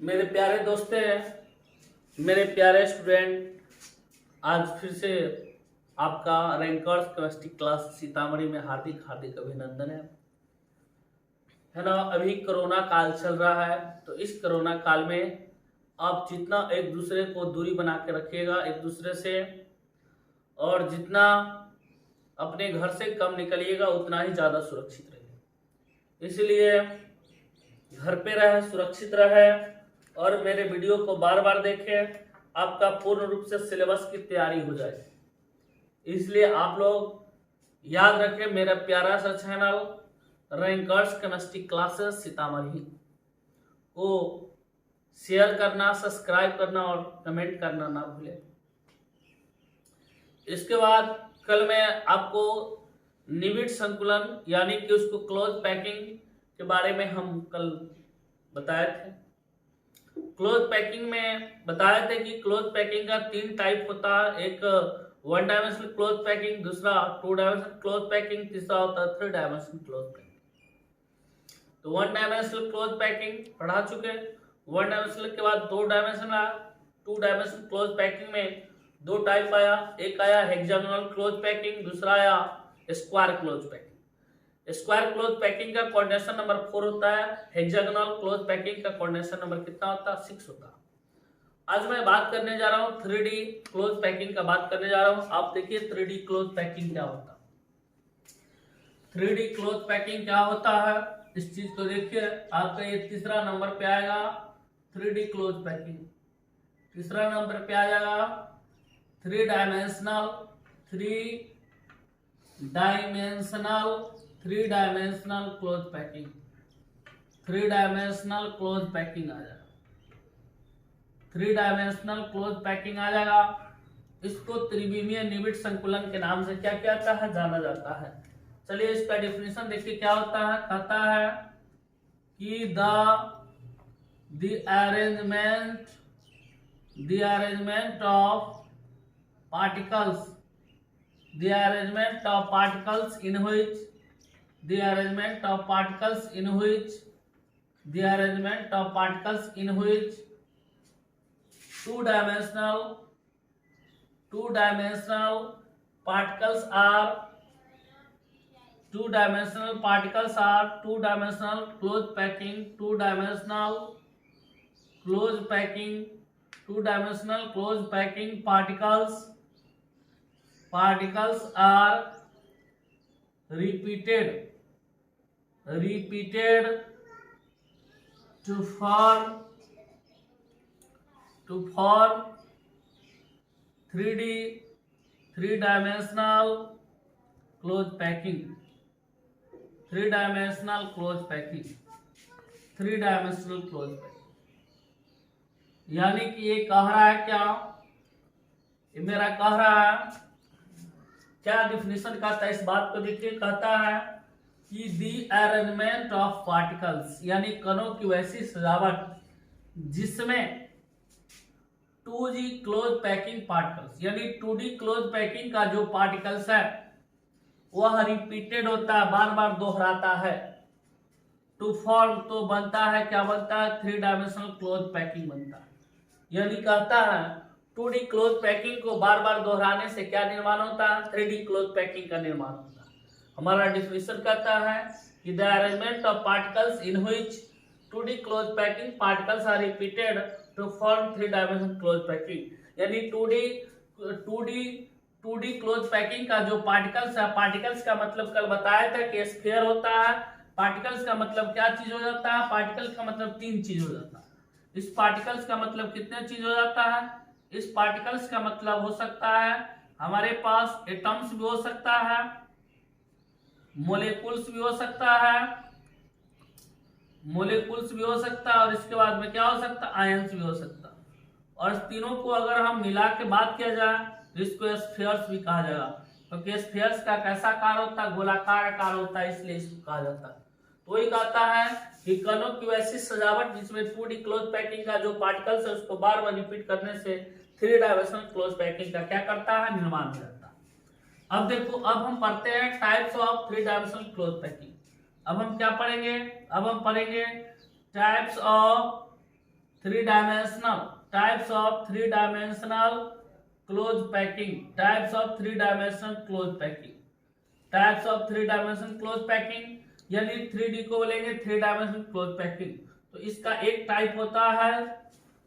मेरे प्यारे दोस्त मेरे प्यारे स्टूडेंट, आज फिर से आपका रैंकर्स केमिस्ट्री क्लास सीतामढ़ी में हार्दिक हार्दिक अभिनंदन है ना। अभी कोरोना काल चल रहा है, तो इस कोरोना काल में आप जितना एक दूसरे को दूरी बना के रखिएगा एक दूसरे से, और जितना अपने घर से कम निकलिएगा उतना ही ज़्यादा सुरक्षित रहिए। इसलिए घर पे रहे, सुरक्षित रहे और मेरे वीडियो को बार बार देखें, आपका पूर्ण रूप से सिलेबस की तैयारी हो जाए। इसलिए आप लोग याद रखें, मेरा प्यारा सा channel rankers chemistry classes Sitamarhi को शेयर करना, सब्सक्राइब करना और कमेंट करना ना भूलें। इसके बाद कल मैं आपको निबिड़ संकुलन यानी कि उसको क्लोज पैकिंग के बारे में हम कल बताए थे। क्लोज पैकिंग में बताए थे कि क्लोज पैकिंग का 3 टाइप होता है, एक 1 डायमेंशनल क्लोज पैकिंग, दूसरा 2 डायमेंशनल क्लोज पैकिंग, तीसरा होता है 3 डायमेंशनल क्लोज पैकिंग। तो 1 डायमेंशनल क्लोज पैकिंग पढ़ा चुके। 1 डायमेंशनल के बाद 2 डायमेंशनल 2 डायमेंशनल क्लोज पैकिंग में 2 टाइप आया, एक आया हेक्सागोनल क्लोज पैकिंग, दूसरा आया square close packing. Square close packing का कोऑर्डिनेशन नंबर 4 होता है, हेक्सागोनल क्लोज पैकिंग का कोऑर्डिनेशन नंबर कितना होता है? 6 होता है। आज मैं बात करने जा रहा हूँ 3D क्लोज पैकिंग का बात करने जा रहा हूँ। आप देखिए 3D क्लोज पैकिंग क्या होता है। 3D क्लोज पैकिंग क्या होता है इस चीज को देखिए। आपका ये तीसरा नंबर पे आएगा 3D क्लोज पैकिंग। तीसरा नंबर पे आ जाएगा 3 dimensional 3 dimensional close packing. 3 dimensional close packing आ जाएगा। 3 डायमेंशनल क्लोज पैकिंग आ जाएगा। इसको त्रिविमीय निबिड़ संकुलन के नाम से क्या कहता है, जाना जाता है। चलिए इसका डेफिनेशन देखिए क्या होता है। कहता है कि the arrangement of particles the arrangement of particles in which the arrangement of particles in which the arrangement of particles in which two dimensional particles are two dimensional close packing particles are repeated to form 3 dimensional close packing। 3 dimensional close packing यानी कि ये कह रहा है क्या, ये मेरा कह रहा है क्या डिफिनेशन कहता है इस बात को देखिए। कहता है कि दी अरेंजमेंट ऑफ पार्टिकल्स यानी कणों की वैसी सजावट जिसमें 2D क्लोज पैकिंग पार्टिकल्स यानी 2D क्लोज पैकिंग का जो पार्टिकल्स है वह रिपीटेड होता है, बार बार दोहराता है। टू फॉर्म तो बनता है, क्या बनता है? 3 डायमेंशनल क्लोज पैकिंग बनता है। यानी कहता है 2D क्लोज पैकिंग को बार बार दोहराने से क्या निर्माण होता है? 3D क्लोज पैकिंग का निर्माण होता है। हमारा डिफिनेशन कहता है कि the arrangement of particles in which 2D close packing particles are repeated to form 3 dimensional close packing. यानी 2D क्लोज पैकिंग का जो पार्टिकल्स है, पार्टिकल्स का मतलब कल बताया था कि स्फीयर होता है। पार्टिकल्स का मतलब क्या चीज हो जाता है? पार्टिकल्स का मतलब 3 चीज हो जाता है। इस पार्टिकल्स का मतलब कितने चीज हो जाता है? इस पार्टिकल्स का मतलब हो सकता है हमारे पास एटम्स भी हो सकता है, मोलेकुल्स भी हो सकता है, और इसके बाद में क्या हो सकता है? आयंस भी हो सकता है। और इस तीनों को अगर हम मिला के बात किया जाए तो इसको स्फीयर्स भी कहा जाएगा, क्योंकि स्फीयर्स का कैसा आकार होता है? गोलाकार आकार होता है, इसलिए इसको कहा जाता है। तो वही कहता है कि कणों की वैसी सजावट जिसमें 2D क्लोज पैकिंग का जो पार्टिकल्स है उसको बार बार रिपीट करने से 3 डायमेंशनल क्लोज पैकिंग का क्या करता है? निर्माण हो जाता है। अब देखो, अब हम पढ़ते हैं types of 3 dimensional close packing. अब हम क्या पढ़ेंगे? अब हम पढ़ेंगे types of three dimensional types of three dimensional close packing, types of three dimensional close packing, types of three dimensional close packing, यानी 3D को बोलेंगे थ्री डायमेंशनल क्लोज पैकिंग। तो इसका एक टाइप होता है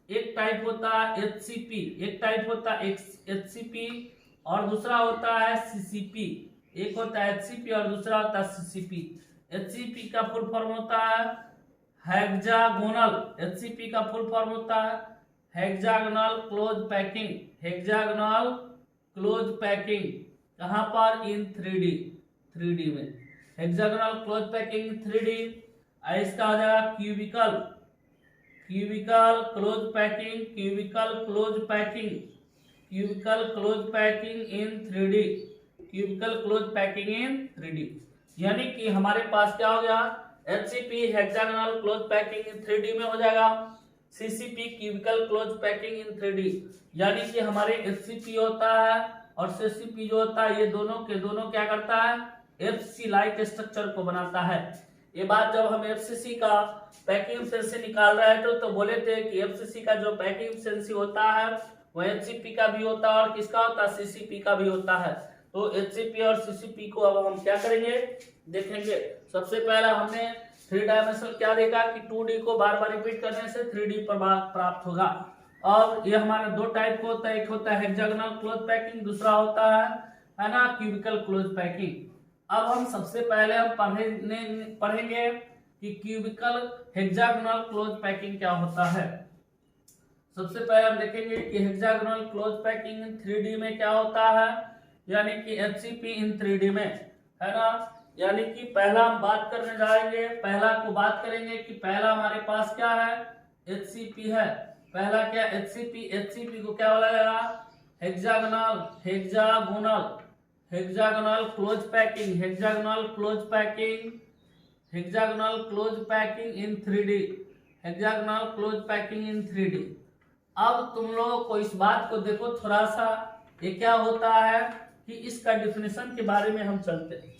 HCP, एक टाइप होता है HCP और दूसरा होता है CCP। एक होता है HCP और दूसरा होता है CCP। HCP का फुल फॉर्म होता है हेक्सागोनल, HCP का फुल फॉर्म होता है hexagonal close packing, hexagonal close packing. कहां पर? इन 3D में हेक्सागोनल क्लोज पैकिंग 3D। इसका हो जाएगा cubical close packing, cubical close packing, cubical close packing in 3D, cubical close packing in 3D। यानी कि हमारे पास क्या हो गया? HCP hexagonal close packing in 3D में हो जाएगा, CCP cubical close packing in 3D। यानी कि हमारे HCP होता है और CCP जो होता है ये दोनों के दोनों क्या करता है? FC लाइक स्ट्रक्चर को बनाता है। ये बात जब हम FCC का पैकिंग एफिशिएंसी निकाल रहे थे तो बोले थे कि FCC का जो पैकिंग एफिशिएंसी होता है वो HCP का भी होता है और किसका होता है? CCP का भी होता है। तो HCP और CCP को अब हम क्या करेंगे? देखेंगे। सबसे पहला हमने थ्री डायमेंशनल क्या देखा कि 2D को बार बार रिपीट करने से 3D पर प्राप्त होगा। और ये हमारे दो टाइप का होता है, एक होता है हेक्सागोनल क्लोज पैकिंग, दूसरा होता है ना क्यूबिकल क्लोज पैकिंग। अब हम सबसे पहले हम पढ़ेंगे कि क्यूबिकल हेक्सागोनल क्लोज पैकिंग क्या होता है। सबसे पहले हम देखेंगे कि hexagonal close packing in 3D में क्या होता है, यानी कि HCP इन 3D में, है ना। यानी कि पहला हम बात करने जाएंगे, पहला को बात करेंगे कि पहला हमारे पास क्या है? HCP है। पहला क्या? HCP को क्या बोला जाएगा? Hexagonal close packing, hexagonal close packing in 3D, hexagonal close packing in 3D। अब तुम लोगों को इस बात को देखो थोड़ा सा, ये क्या होता है कि इसका डिफिनेशन के बारे में हम चलते हैं।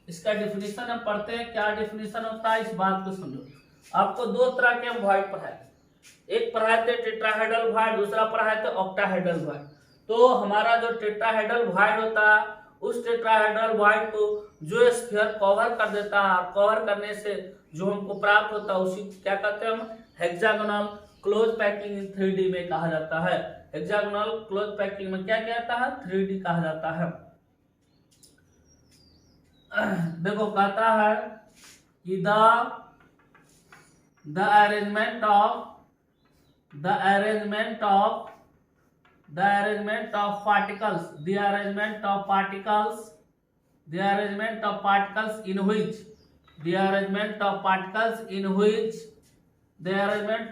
इसका डिफिनेशन हम पढ़ते हैं, क्या डिफिनेशन होता है इस बात को समझो। आपको दो तरह के हम वॉइड पढ़ाए, एक पढ़ाए थे टेट्राहेड्रल वॉइड, दूसरा पढ़ाए थे ऑक्टाहेड्रल वॉइड। तो हमारा जो टेट्राहेड्रल वॉइड होता है उस टेट्राहेड्रल वॉइड को जो स्फीयर कवर कर देता है, कवर करने से जो हमको प्राप्त होता है उसी क्या कहते हैं हम? Hexagonal close packing in 3D में कहा जाता है। हेक्सागोनल क्लोज पैकिंग में क्या कहता है? 3D कहा जाता है। देखो कहता है कि the arrangement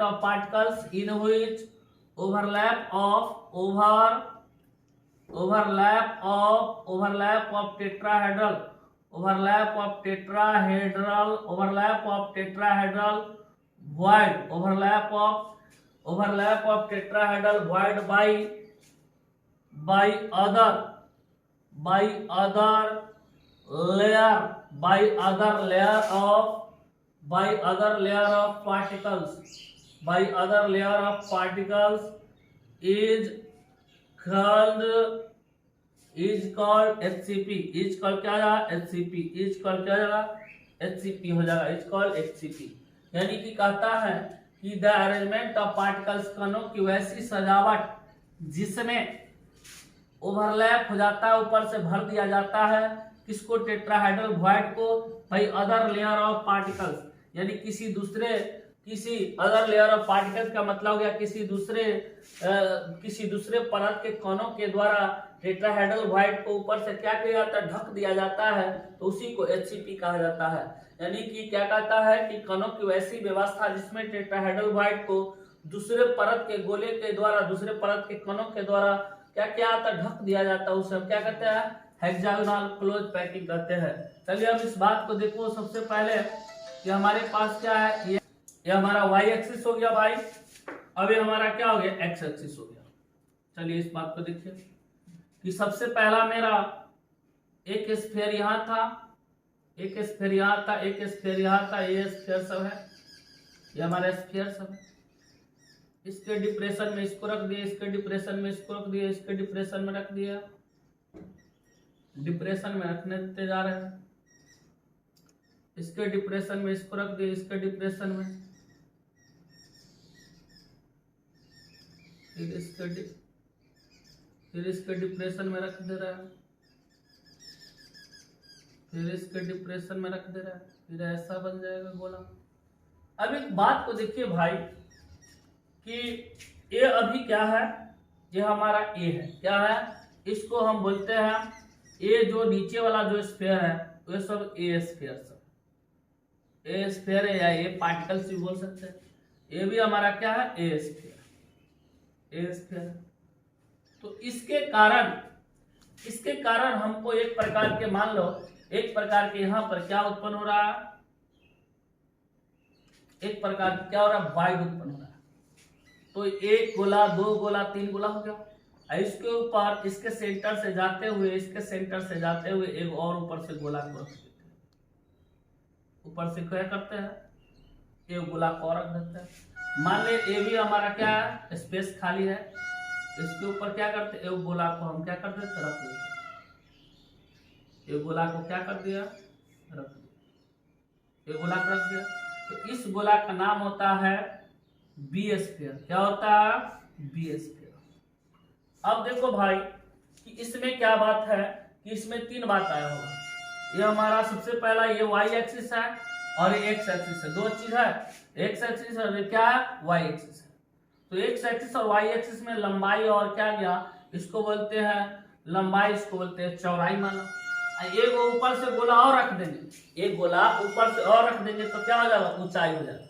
of particles in which overlap of tetrahedral void by other layer of particles is called HCP, is called क्या जाएगा? HCP, is called क्या जाएगा? HCP हो जाएगा, is called HCP। यानी कि कहता है कि द अरेंजमेंट ऑफ पार्टिकल्स, कणों की वैसी सजावट जिसमें ओवरलैप हो जाता है, ऊपर से भर दिया जाता है किसको? टेट्राहेड्रल वॉइड को, by other layer of particles, यानी किसी अदर लेयर ऑफ पार्टिकल्स का मतलब हो गया किसी दूसरे परत के कणों के द्वारा टेट्राहेड्रल वॉइड को ऊपर से क्या किया जाता है? ढक दिया जाता है, तो उसी को HCP कहा जाता है। यानी कि क्या कहता है कि कणों की वैसी व्यवस्था जिसमें टेट्राहेड्रल वॉइड को दूसरे परत के गोले के द्वारा, दूसरे परत के कणों के द्वारा क्या किया जाता है? ढक दिया जाता है, उसे हम क्या कहते हैं? हेक्सागोनल क्लोज पैकिंग कहते हैं। चलिए अब इस बात को देखो। सबसे पहले कि हमारे पास क्या है, ये हमारा y एक्सिस हो गया भाई, अब ये हमारा क्या हो गया? x एक्सिस हो गया। चलिए इस बात को देखिए कि सबसे पहला मेरा एक स्फीयर यहाँ था, एक स्फीयर यहाँ था, एक स्फीयर यहाँ था, ये स्फीयर सब है, ये हमारा स्फीयर सब है। इसके डिप्रेशन में इसको रख दिया, इसके डिप्रेशन में इसको रख दिया, इसके डिप्रेशन में रख दिया, डिप्रेशन में रखने देते जा रहे हैं, इसके डिप्रेशन में इसको रख दिया, इसके डिप्रेशन में, फिर इसके डिप्रेशन में रख दे रहा है, फिर इसके डिप्रेशन में रख दे रहा है, फिर ऐसा बन जाएगा गोला। अब एक बात को देखिए भाई कि ये अभी क्या है, ये हमारा ए है, क्या है, इसको हम बोलते हैं, ये जो नीचे वाला जो स्फीयर है वो सब ए स्फीयर, सब ए स्फीयर है या ए पार्टिकल्स भी बोल सकते हैं। ये भी हमारा क्या है, ए स्फीयर, ए स्फीयर। तो इसके कारण हमको एक प्रकार के, मान लो एक प्रकार के यहाँ पर क्या उत्पन्न हो रहा है, एक प्रकार क्या हो रहा है, वाइड उत्पन्न हो रहा है। तो एक गोला, दो गोला, तीन गोला हो गया। इसके ऊपर इसके सेंटर से जाते हुए, इसके सेंटर से जाते हुए एक और ऊपर से गोला को रख देते हैं, ऊपर से क्या करते हैं, एक गोला को रख देते हैं। मान ले ये भी हमारा क्या है, स्पेस खाली है, इसके ऊपर क्या करते हैं, एक गोला को हम क्या कर देते, रख देते, एक गोला को क्या कर दिया, रख दिया, एक गोला को रख दिया। तो इस गोला का नाम होता है बी स्फीयर। क्या होता है, बी स्फीयर। अब देखो भाई कि इसमें क्या बात है कि इसमें तीन बात आया होगा। ये हमारा सबसे पहला ये वाई एक्सिस है और ये एक्स एक्सिस है, दो चीज है, एक्स एक्सिस और क्या है, वाई एक्सिस है। तो एक्स एक्सिस और वाई एक्सिस में लंबाई और क्या गया, इसको बोलते हैं लंबाई, इसको बोलते हैं चौड़ाई। मानो एक ऊपर से गोला और रख देंगे, एक गोला ऊपर से और रख देंगे तो क्या हो जाएगा, ऊंचाई हो जाएगा।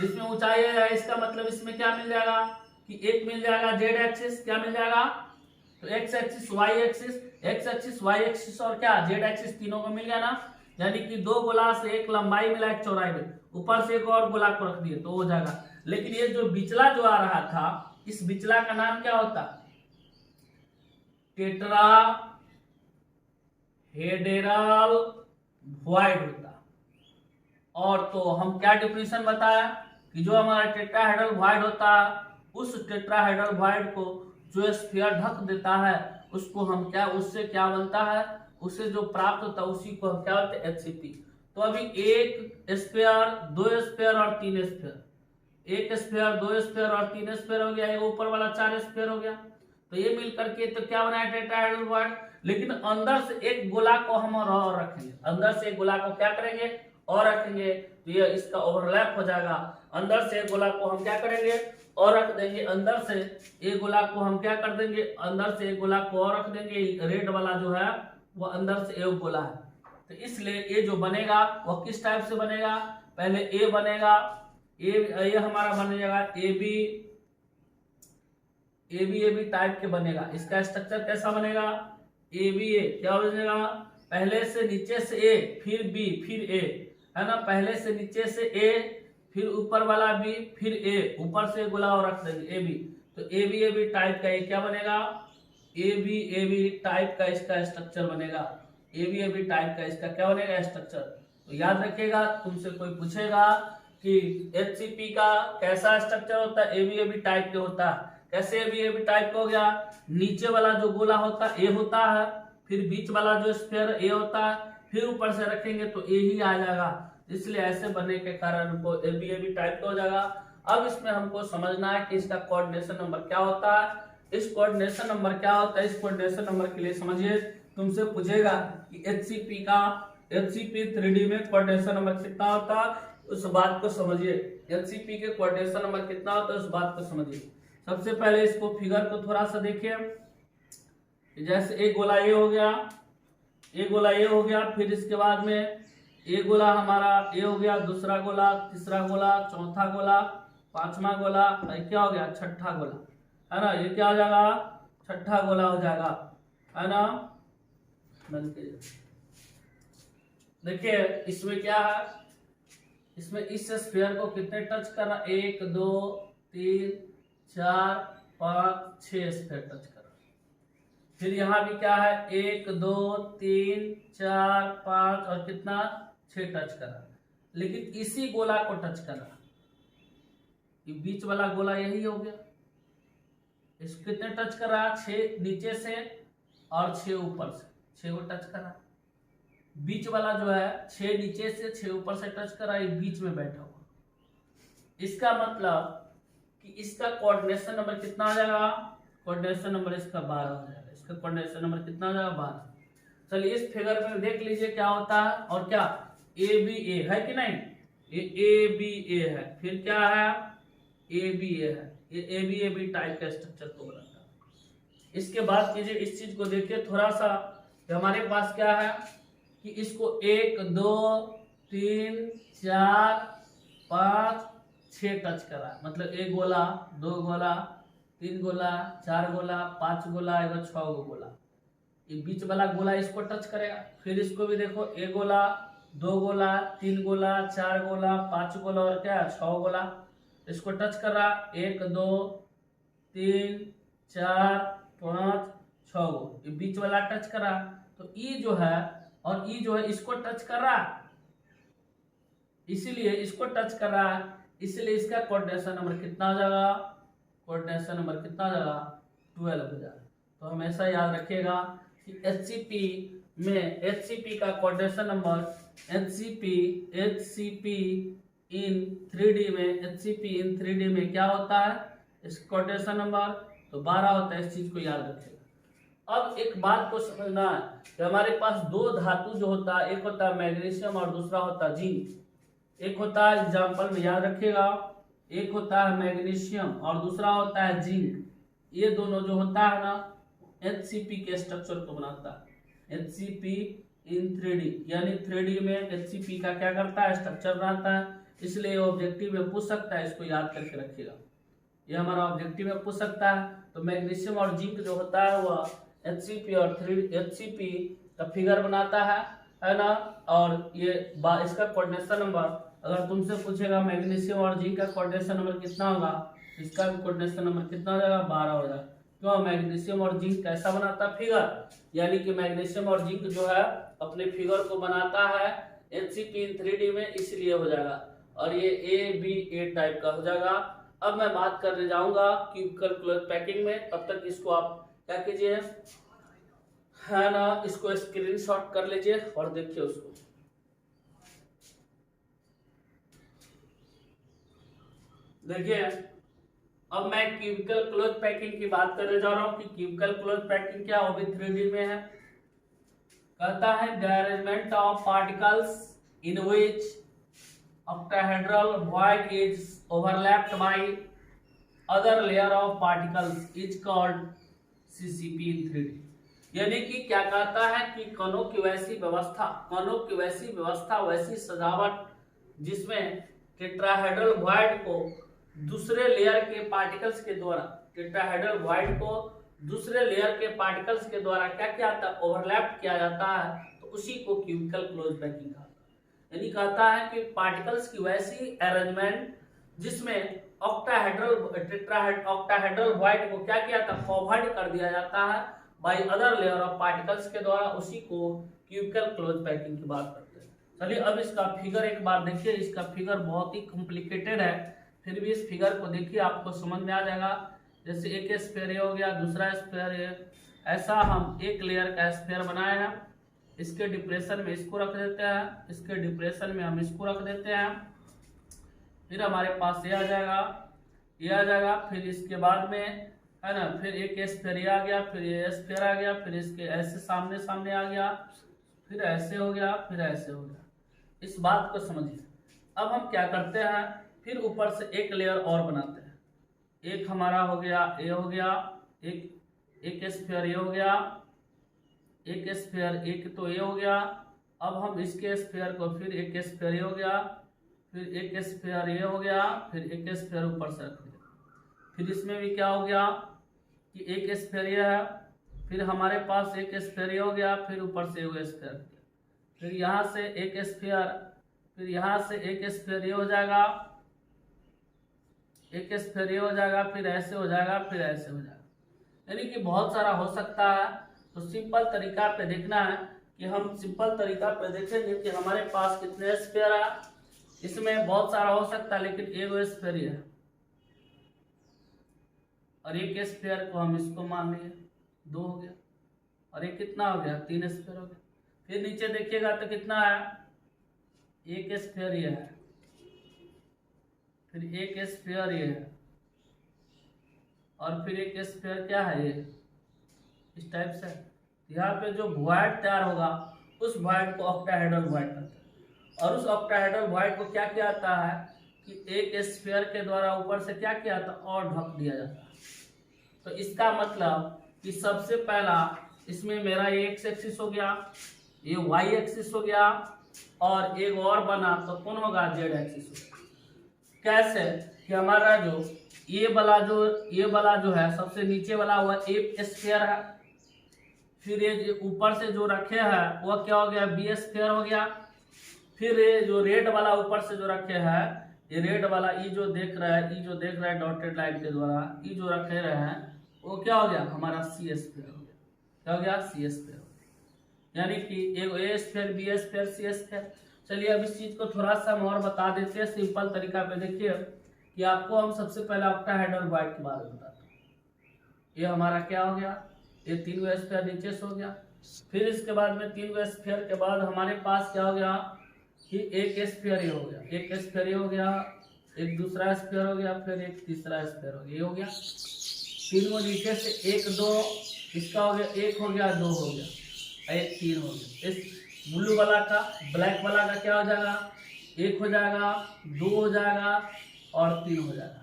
इसमें ऊंचाई है, इसका मतलब इसमें क्या मिल जाएगा कि एक मिल जाएगा जेड एक्सिस, क्या मिल जाएगा, तो X axis Y axis, X axis Y axis और क्या जेड एक्सिस, तीनों को मिल गया ना। यानी कि दो गोला से एक लंबाई मिला, एक चौड़ाई में, ऊपर से एक और गोला को रख दिए तो हो जाएगा। लेकिन ये जो बिचला जो आ रहा था, इस बिचला का नाम क्या होता, टेट्रा हेडेरल वॉइड होता। और तो हम क्या डेफिनेशन बताया कि जो हमारा टेट्राहेड्रल वॉइड होता है, उस टेट्राहेड्रल वॉइड को जो स्फीयर ढक देता है उसको हम क्या, उससे क्या बनता है, उससे जो प्राप्त होता है उसी को हम क्या बोलते हैं, एचसीपी। तो अभी एक स्फीयर, दो स्फीयर और तीन स्फीयर, एक स्फीयर, दो स्फीयर और तीन स्फीयर हो गया, ऊपर वाला चार स्फीयर हो गया। तो ये मिल करके तो क्या बनाया, टेट्राहेड्रल वॉइड। लेकिन अंदर से एक गोला को हम और रखेंगे, अंदर से एक गोला को क्या करेंगे, और रखेंगे, तो ये इसका ओवरलैप हो जाएगा। अंदर से एक गोला को हम क्या करेंगे, और रख देंगे, अंदर से एक गोला को हम क्या कर देंगे, अंदर से एक गोला को और रख देंगे। रेड वाला जो है वो अंदर से एक गोला है, तो इसलिए ये जो बनेगा वो किस टाइप से बनेगा, पहले ए बनेगा, ये हमारा बन जाएगा ए बी टाइप के बनेगा। इसका स्ट्रक्चर कैसा बनेगा, ए बी ए, क्या बनेगा, पहले से नीचे से ए, फिर बी, फिर ए, है ना, पहले से नीचे से ए, फिर ऊपर वाला बी, फिर ए, ऊपर से गोला और रख देंगे ए बी। तो ए बी टाइप का ये क्या बनेगा, ए बी टाइप का इसका स्ट्रक्चर बनेगा, ए बी टाइप का इसका क्या बनेगा, स्ट्रक्चर। तो याद रखिएगा, तुमसे कोई पूछेगा कि एचसीपी का कैसा स्ट्रक्चर होता है, ए बी टाइप के होता है। कैसे ए बी टाइप का हो गया, नीचे वाला जो गोला होता है ए होता है, फिर बीच वाला जो स्फीयर ए होता है, फिर ऊपर से रखेंगे तो ए ही आ जाएगा। इसलिए ऐसे बनने के कारण हमको ए बी टाइप का हो जाएगा। अब इसमें हमको समझना है कि इसका कोऑर्डिनेशन नंबर क्या होता है। इस कोऑर्डिनेशन नंबर क्या होता है, इस कोऑर्डिनेशन नंबर के लिए समझिए, तुमसे पूछेगा कि एचसीपी 3D में कोऑर्डिनेशन नंबर कितना होता है, उस बात को समझिए। एचसीपी के कोऑर्डिनेशन नंबर कितना होता है उस बात को समझिए। सबसे पहले इसको फिगर को थोड़ा सा देखिए, जैसे एक गोला ये हो गया, एक गोला ये हो गया, फिर इसके बाद में एक गोला हमारा ये हो गया, दूसरा गोला, तीसरा गोला, चौथा गोला, पांचवा गोला, क्या हो गया, छठा गोला, है ना। ये क्या हो जाएगा, छठा गोला हो जाएगा, है ना। देखिए इसमें क्या है, इसमें इस स्फीयर को कितने टच करना, 1 2 3 4 5 6 स्फीयर टच करना। फिर यहाँ भी क्या है, 1 2 3 4 5 और कितना, 6 टच करा। लेकिन इसी गोला को टच करा, ये बीच वाला गोला यही हो गया। इसको कितने टच कर रहा है, 6 नीचे से और 6 ऊपर से, 6 को टच कर रहा है। बीच वाला जो है 6 नीचे से 6 ऊपर से टच कर रहा है, बीच में बैठा हुआ। इसका मतलब कि इसका कोऑर्डिनेशन नंबर कितना आ जाएगा, कोऑर्डिनेशन नंबर इसका 12 हो जाएगा। इसका कोऑर्डिनेशन नंबर कितना आ जाएगा, 12। चलिए इस फिगर में देख लीजिए क्या होता है, और क्या ए बी ए है कि नहीं, ये ए बी ए है, फिर क्या है ए बी ए है, ये ए बी टाइप का स्ट्रक्चर को बनाता है। इसके बाद कीजिए इस चीज को देखिए थोड़ा सा, हमारे पास क्या है कि इसको 1 2 3 4 5 6 टच करा, मतलब 1 गोला 2 गोला 3 गोला 4 गोला 5 गोला 6 गोला। ये बीच वाला गोला इसको टच करेगा। फिर इसको भी देखो 1 गोला 2 गोला 3 गोला 4 गोला 5 गोला और क्या 6 गोला, इसको टच कर रहा 1 2 3 4 5 6 गो, ये बीच वाला टच कर रहा। तो ई जो है और ई जो है इसको टच कर रहा, इसीलिए इसको टच कर रहा है, इसलिए इसका कोऑर्डिनेशन नंबर कितना हो जाएगा, कोऑर्डिनेशन नंबर कितना हो जाएगा, 12 हो जाएगा। तो हमेशा याद रखिएगा कि HCP में HCP का कोऑर्डिनेशन नंबर HCP इन 3D में HCP इन 3D में क्या होता है, इस कोऑर्डिनेशन नंबर तो 12 होता है। इस चीज को याद रखिएगा। अब एक बात को समझना है कि हमारे पास 2 धातु जो होता है, एक होता है मैग्नीशियम और दूसरा होता है जिंक। एक होता है एग्जाम्पल में याद रखिएगा, एक होता है मैग्नीशियम और दूसरा होता है जिंक। ये दोनों जो होता है ना HCP के स्ट्रक्चर को बनाता है। HCP इन 3D यानी 3D में HCP का क्या करता है, स्ट्रक्चर बनाता है। इसलिए ऑब्जेक्टिव में पूछ सकता है, इसको याद करके रखिएगा, ये हमारा ऑब्जेक्टिव में पूछ सकता है। तो मैग्नीशियम और जिंक जो होता है वह HCP और 3D HCP का फिगर बनाता है ना। और ये इसका कोऑर्डिनेशन नंबर अगर तुमसे पूछेगा मैग्नीशियम और जिंक का कोऑर्डिनेशन नंबर कितना होगा, इसका भी कोऑर्डिनेशन नंबर कितना हो जाएगा, 12 हो जाएगा। क्यों, मैग्नीशियम और जिंक कैसा बनाता है फिगर, यानी कि मैग्नीशियम और जिंक जो है अपने फिगर को बनाता है HCP इन 3D में, इसलिए हो जाएगा। और ये ABA टाइप का हो जाएगा। अब मैं बात करने जाऊंगा क्यूबिकल क्लोथ पैकिंग में, तब तक इसको आप क्या कीजिए है ना, इसको स्क्रीनशॉट कर लीजिए और देखिए उसको। देखिए अब मैं क्यूबिकल क्लोथ पैकिंग की बात करने जा रहा हूं कि क्यूबिकल क्लोथ पैकिंग क्या, वो भी 3D में है। कहता है the arrangement of particles in which octahedral void is overlapped by other layer of particles is called CCP in 3D। यानी कि क्या कहता है कि कणों की वैसी व्यवस्था वैसी सजावट जिसमें टेट्राहेड्रल वॉइड को दूसरे लेयर के पार्टिकल्स के द्वारा, टेट्राहेड्रल वॉइड को दूसरे लेयर के पार्टिकल्स के द्वारा क्या किया जाता है, ओवरलैप किया जाता है, तो उसी को क्यूबिकल क्लोज पैकिंग कहता है। यानी कहता है कि पार्टिकल्स की वैसी अरेंजमेंट जिसमें ऑक्टाहेड्रल वॉइड को क्या किया था, कवर्ड कर दिया जाता है by other layer of particles के द्वारा, उसी को क्यूबिकल क्लोज पैकिंग की बात करते हैं। चलिए अब इसका फिगर एक बार देखिए। इसका फिगर बहुत ही कॉम्प्लिकेटेड है, फिर भी इस फिगर को देखिए आपको समझ में आ जाएगा। जैसे एक स्फीयर हो गया, दूसरा स्फीयर, ऐसा हम एक लेयर का स्फीयर बनाए हैं। इसके डिप्रेशन में इसको रख देते हैं, इसके डिप्रेशन में हम इसको रख देते हैं, फिर हमारे पास ये आ जाएगा, फिर इसके बाद में है ना, फिर एक स्फीयर ये आ गया, फिर ये स्फीयर आ गया, फिर इसके ऐसे सामने आ गया, फिर ऐसे हो गया, फिर ऐसे हो गया। इस बात को समझिए। अब हम क्या करते हैं, फिर ऊपर से एक लेयर और बनाते हैं। एक हमारा हो गया, ये हो गया, एक स्फीयर ये हो गया, एक स्फीयर, एक तो ये हो गया। अब हम इसके स्फीयर को फिर एक स्फीयर ये हो गया, फिर एक स्फीयर ये हो गया, फिर एक स्फीयर ऊपर से रख दिया। फिर इसमें भी क्या हो गया कि एक स्फीयर ये है, फिर हमारे पास एक स्फीयर ये हो गया, फिर ऊपर से एक स्फीयर, फिर यहाँ से एक स्फीयर, फिर यहाँ से एक स्फीयर ये हो जाएगा, एक स्फीयर ये हो जाएगा, फिर ऐसे हो जाएगा, फिर ऐसे हो जाएगा। यानी कि बहुत सारा हो सकता है। तो सिंपल तरीका पे देखना है कि हम सिंपल तरीका पे देखेंगे कि हमारे पास कितने स्फीयर है। इसमें बहुत सारा हो सकता है, लेकिन एक स्फीयर है, और एक स्फीयर को हम इसको मान लिए 2 हो गया, और ये कितना हो गया 3 स्फीयर हो गया। फिर नीचे देखिएगा तो कितना है, एक स्फीयर ये है, फिर एक स्फीयर ये है, और फिर एक स्फीयर क्या है ये, इस टाइप से। यहाँ पे जो वॉइड तैयार होगा उस वॉइड को ऑक्टाहेड्रल वॉइड कहते हैं, और उस ऑक्टाहेड्रल वॉइड को क्या किया जाता है कि एक स्फीयर के द्वारा ऊपर से क्या किया जाता है और ढक दिया जाता है। तो इसका मतलब कि सबसे पहला इसमें मेरा ये एक्स एक्सिस हो गया, ये वाई एक्सिस हो गया, और एक और बना तो कौन होगा, जेड एक्सिस हो गया। कैसे कि हमारा जो ये वाला जो है सबसे नीचे वाला हुआ ए स्फीयर है, फिर ये ऊपर से जो रखे हैं वह क्या हो गया, बी स्फीयर हो गया। फिर ये जो रेड वाला ऊपर से जो रखे हैं, ये रेड वाला ये जो देख रहा है डॉटेड लाइन के द्वारा ये जो रखे रहे हैं वो क्या हो गया, हमारा सी स्फीयर हो गया। क्या हो गया, सी स्फीयर हो गया। यानी कि एक A sphere, B sphere, C sphere. चलिए अब इस चीज को थोड़ा सा हम और बता देते हैं सिंपल तरीका पे। देखिए कि आपको हम सबसे पहले ऑक्टाहेड्रल वॉइड के बारे में बताते हैं। ये हमारा क्या हो गया, ये 3 स्फीयर नीचे से हो गया। फिर इसके बाद में 3 स्फीयर के बाद हमारे पास क्या हो गया कि एक स्फीयर ये हो गया, एक स्फीयर ये हो गया, एक दूसरा स्फीयर हो गया, फिर एक तीसरा स्फीयर हो गया, ये हो गया। 3 नीचे से 1 2 इसका हो गया, 1 हो गया, 2 हो गया, 1 3 हो गया। इस ब्लू वाला का ब्लैक वाला का क्या हो जाएगा, 1 हो जाएगा, 2 हो जाएगा और 3 हो जाएगा।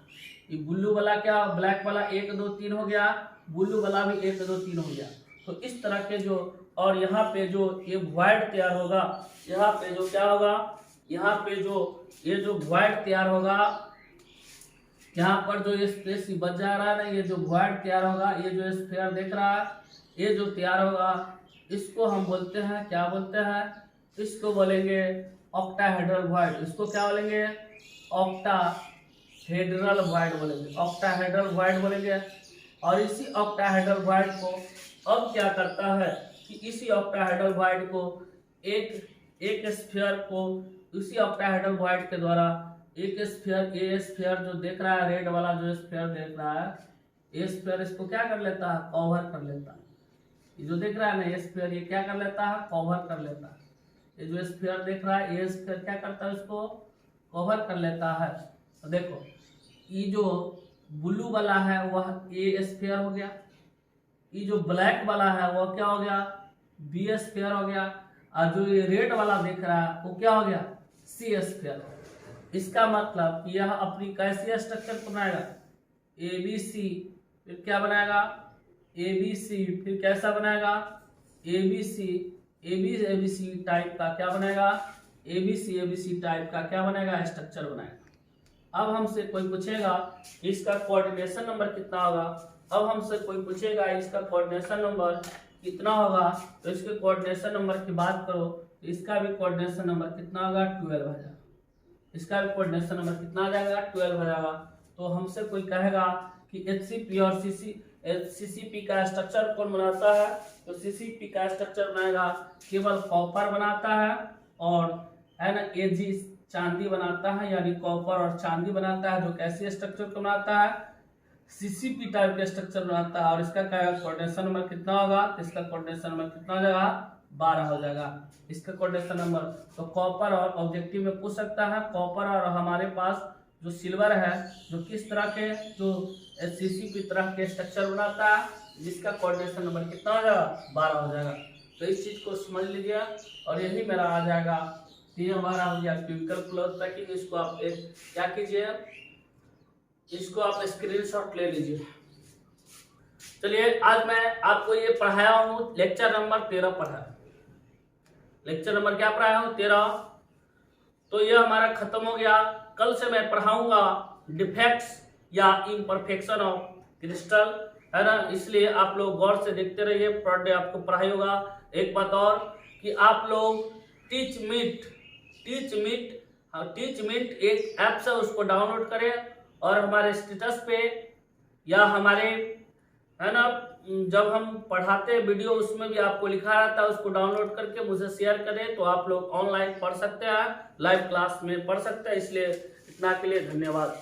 ये ब्लू वाला क्या, ब्लैक वाला 1 2 3 हो गया, ब्लू वाला भी 1 2 3 हो गया। तो इस तरह के जो, और यहाँ पे जो ये वॉइड तैयार होगा, यहाँ पे जो क्या होगा, यहाँ पे जो ये जो वॉइड तैयार होगा, यहाँ पर जो ये स्पेस बच जा रहा है ना, ये जो वॉइड तैयार होगा, ये जो स्फीयर देख रहा है, ये जो तैयार होगा इसको हम बोलते हैं, क्या बोलते हैं, इसको बोलेंगे ऑक्टाहेड्रल वॉइड। इसको क्या बोलेंगे, ऑक्टाहेड्रल वॉइड बोलेंगे, ऑक्टाहेड्रल वॉइड बोलेंगे। और इसी ऑक्टाहेड्रल वॉइड को अब क्या करता है कि इसी ऑक्टाहेड्रल वॉइड को एक स्फीयर को उसी ऑक्टाहेड्रल वॉइड के द्वारा एक स्फीयर, ए स्फीयर जो देख रहा है, रेड वाला जो स्फीयर देख रहा है, ए स्फीयर इसको क्या कर लेता है, कवर कर लेता है। ये जो देख रहा है ना ये स्फीयर, ये क्या कर लेता है, कवर कर लेता है। ये जो स्फीयर देख रहा है, ये स्फीयर क्या करता है, इसको कवर कर लेता है। तो देखो ये जो ब्लू वाला है वह ए स्फीयर हो गया, ये जो ब्लैक वाला है वह क्या हो गया, बी स्फीयर हो गया, और जो ये रेड वाला देख रहा है वो क्या हो गया, सी स्फीयर। इसका मतलब कि यह अपनी कैसी स्ट्रक्चर बनाएगा, ए बी सी, फिर क्या बनाएगा, ए बी सी, फिर कैसा बनाएगा, A B C, A B C type का क्या बनेगा, ए बी सी टाइप का क्या बनेगा, स्ट्रक्चर बनाएगा। अब हमसे कोई पूछेगा इसका कोऑर्डिनेशन नंबर कितना होगा, अब हमसे कोई पूछेगा इसका कोऑर्डिनेशन नंबर कितना होगा, तो इसके कोऑर्डिनेशन नंबर की बात करो तो इसका भी कोऑर्डिनेशन नंबर कितना होगा, 12 आ जाएगा। इसका भी कोऑर्डिनेशन नंबर कितना आ जाएगा, 12 आ जाएगा। तो हमसे कोई कहेगा कि एचसीपी और सीसीपी का स्ट्रक्चर कौन बनाता है, तो सीसीपी का स्ट्रक्चर बनाएगा केवल कॉपर बनाता है, और है ना एजी चांदी बनाता है, यानी कॉपर और चांदी बनाता है, जो कैसे स्ट्रक्चर को बनाता है, सीसीपी टाइप के स्ट्रक्चर बनाता है। और इसका क्या कोऑर्डिनेशन नंबर कितना होगा, तो इसका कोऑर्डिनेशन नंबर कितना हो जाएगा, 12 हो जाएगा इसका कोऑर्डिनेशन नंबर। तो कॉपर, और ऑब्जेक्टिव में पूछ सकता है कॉपर और हमारे पास जो सिल्वर है, जो किस तरह के, जो सीसीपी तरह के स्ट्रक्चर बनाता है, जिसका कोऑर्डिनेशन नंबर कितना हो जाएगा, 12 हो जाएगा। तो इस चीज को समझ लीजिए, और यही मेरा आ जाएगा 3 हमारा हो गया क्यूबिकल क्लोथ पैकिंग। इसको आप क्या कीजिए, इसको आप स्क्रीनशॉट ले लीजिए। चलिए आज मैं आपको ये पढ़ाया हूँ, लेक्चर नंबर 13 पढ़ा, लेक्चर नंबर क्या पढ़ाया हूँ, 13। तो ये हमारा खत्म हो गया। कल से मैं पढ़ाऊंगा डिफेक्ट्स या इम्परफेक्शन ऑफ क्रिस्टल, है ना, इसलिए आप लोग गौर से देखते रहिए, पर डे आपको पढ़ाई होगा। एक बात और कि आप लोग टीच मीट एक ऐप है, उसको डाउनलोड करें और हमारे स्टेटस पे या हमारे, है ना, जब हम पढ़ाते हैं वीडियो उसमें भी आपको लिखा रहता है, उसको डाउनलोड करके मुझे शेयर करें, तो आप लोग ऑनलाइन पढ़ सकते हैं, लाइव क्लास में पढ़ सकते हैं। इसलिए इतना के लिए धन्यवाद।